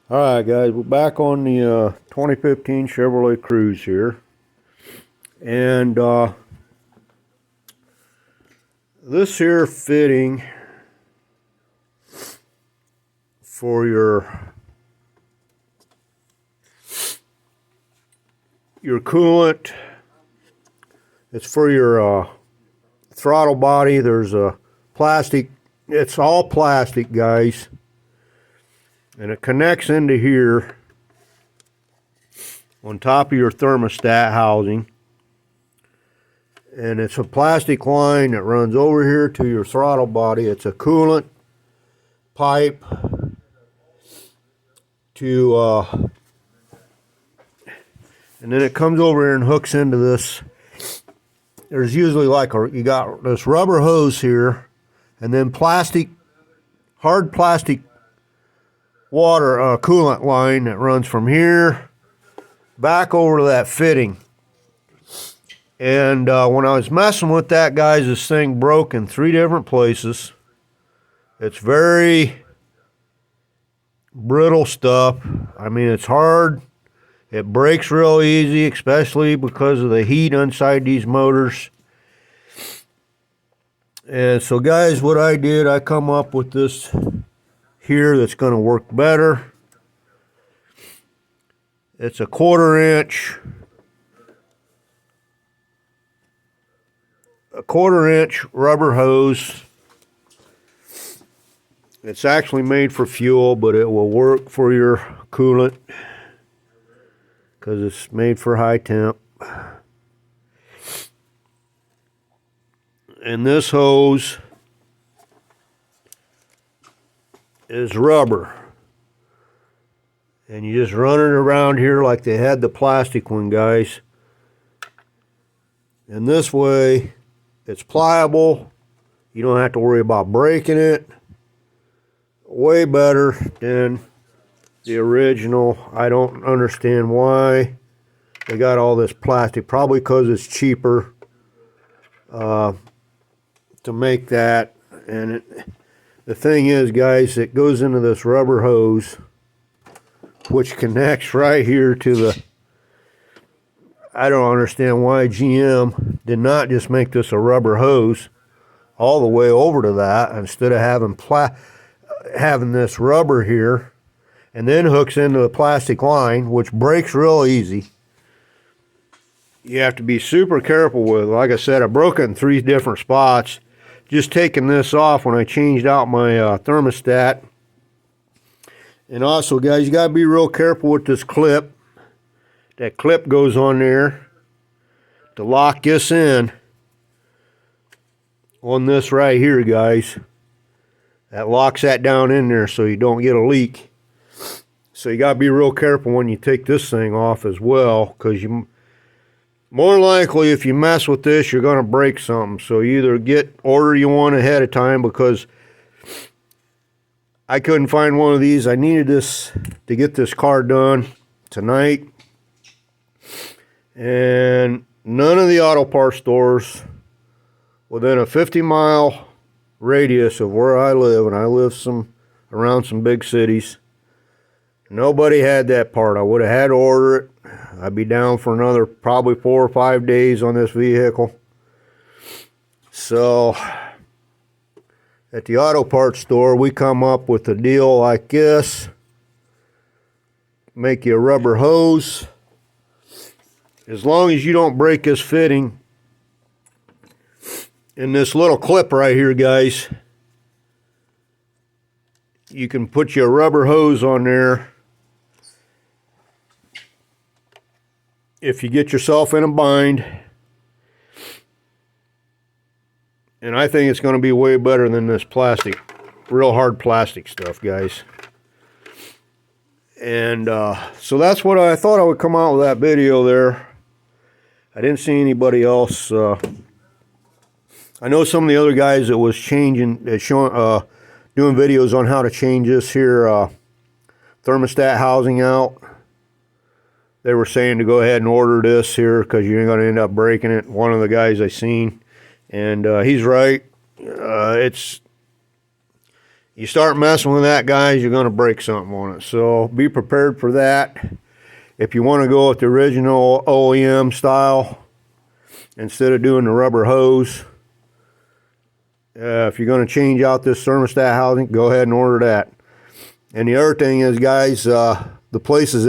Alright guys, we're back on the 2015 Chevrolet Cruze here. And this here fitting for your coolant, it's for your throttle body. There's a plastic, it's all plastic guys. And it connects into here on top of your thermostat housing. And it's a plastic line that runs over here to your throttle body. It's a coolant pipe to, and then it comes over here and hooks into this. There's usually you got this rubber hose here, and then plastic, hard plastic water coolant line that runs from here back over to that fitting. And when I was messing with that, guys, this thing broke in 3 different places. It's very brittle stuff. I mean, it's hard. It breaks real easy, especially because of the heat inside these motors. And so, guys, what I did, I come up with this here that's going to work better. It's a 1/4 inch rubber hose. It's actually made for fuel, but it will work for your coolant because it's made for high temp. And this hose is rubber, and you just run it around here like they had the plastic one, guys. And this way it's pliable. You don't have to worry about breaking it. Way better than the original. I don't understand why they got all this plastic. Probably because it's cheaper to make that. And the thing is, guys, it goes into this rubber hose, which connects right here to the... I don't understand why GM did not just make this a rubber hose all the way over to that instead of having this rubber here, and then hooks into the plastic line, which breaks real easy. You have to be super careful with. Like I said, I broke it in 3 different spots. Just taking this off when I changed out my thermostat. And also, guys, you got to be real careful with this clip. That clip goes on there to lock this in on this right here, guys. That locks that down in there so you don't get a leak. So you got to be real careful when you take this thing off as well, because you more likely, if you mess with this, you're going to break something. So you either order you one ahead of time, because I couldn't find one of these. I needed this to get this car done tonight. And none of the auto parts stores within a 50-mile radius of where I live, and I live around some big cities, nobody had that part. I would have had to order it. I'd be down for another probably 4 or 5 days on this vehicle. So at the auto parts store, we come up with a deal like this. Make you a rubber hose. As long as you don't break this fitting in this little clip right here, guys, you can put you a rubber hose on there. If you get yourself in a bind, and I think it's going to be way better than this plastic, real hard plastic stuff, guys. And so that's what I thought I would come out with that video there. I didn't see anybody else. I know some of the other guys that was doing videos on how to change this here thermostat housing out. They were saying to go ahead and order this here because you're going to end up breaking it. One of the guys I seen, and he's right. You start messing with that, guys, you're going to break something on it. So be prepared for that. If you want to go with the original OEM style, instead of doing the rubber hose, if you're going to change out this thermostat housing, go ahead and order that. And the other thing is, guys, the places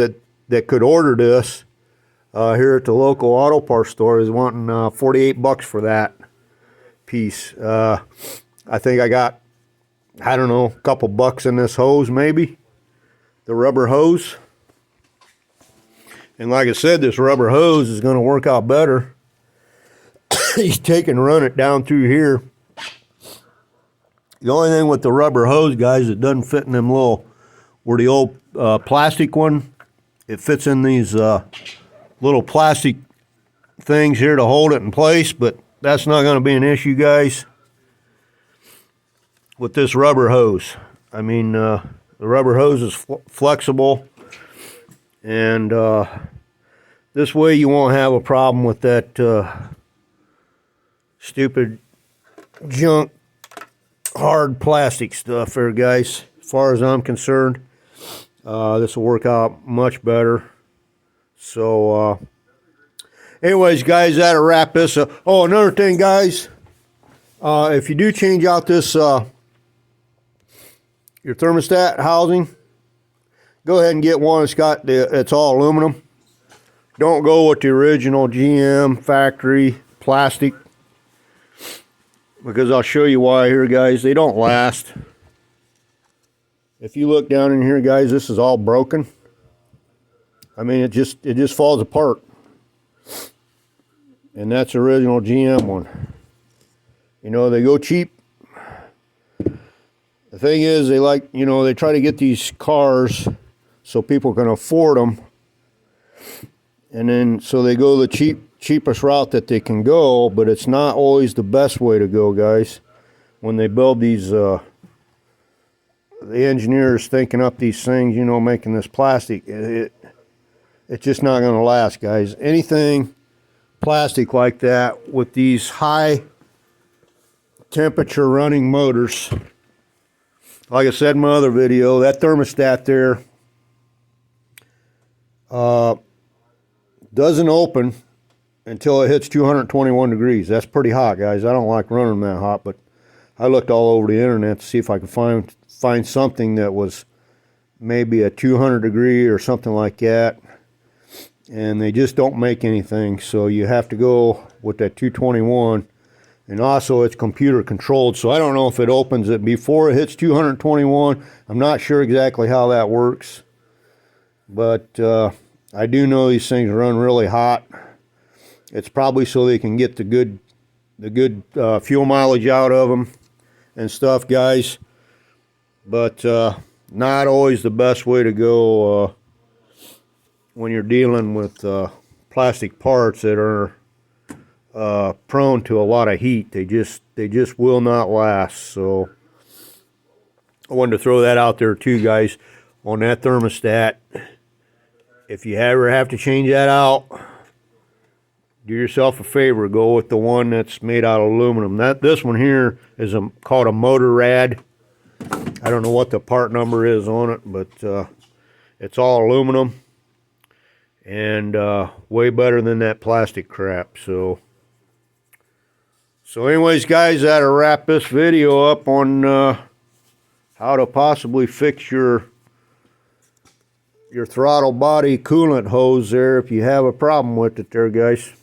that could order this here at the local auto parts store is wanting $48 for that piece. I think I got, I don't know, a couple bucks in this hose, maybe, the rubber hose. And like I said, this rubber hose is going to work out better. You take and run it down through here. The only thing with the rubber hose, guys, it doesn't fit in them little, where the old plastic one, it fits in these little plastic things here to hold it in place, but that's not going to be an issue, guys, with this rubber hose. I mean, the rubber hose is flexible, and this way you won't have a problem with that stupid junk hard plastic stuff there, guys. As far as I'm concerned, this will work out much better. So anyways, guys, that'll wrap this up. Oh, another thing, guys, if you do change out this your thermostat housing, go ahead and get one that's got it's all aluminum. Don't go with the original GM factory plastic, because I'll show you why here, guys. They don't last. If you look down in here, guys, this is all broken. I mean, it just falls apart. And that's the original GM one. You know, they go cheap. The thing is, they like, you know, they try to get these cars so people can afford them. And then, so they go the cheapest route that they can go, but it's not always the best way to go, guys. When they build these, the engineers thinking up these things, you know, making this plastic, it's just not going to last, guys. Anything plastic like that with these high temperature running motors, like I said in my other video, that thermostat there doesn't open until it hits 221 degrees. That's pretty hot, guys. I don't like running that hot, but I looked all over the internet to see if I could find something that was maybe a 200 degree or something like that, and they just don't make anything. So you have to go with that 221, and also it's computer controlled, so I don't know if it opens it before it hits 221. I'm not sure exactly how that works, but I do know these things run really hot. It's probably so they can get the good fuel mileage out of them and stuff, guys. But not always the best way to go when you're dealing with plastic parts that are prone to a lot of heat. They just will not last. So I wanted to throw that out there too, guys, on that thermostat. If you ever have to change that out, do yourself a favor, go with the one that's made out of aluminum. This one here is called a motor rad. I don't know what the part number is on it, but it's all aluminum, and way better than that plastic crap. So anyways, guys, that'll wrap this video up on how to possibly fix your throttle body coolant hose there if you have a problem with it there, guys.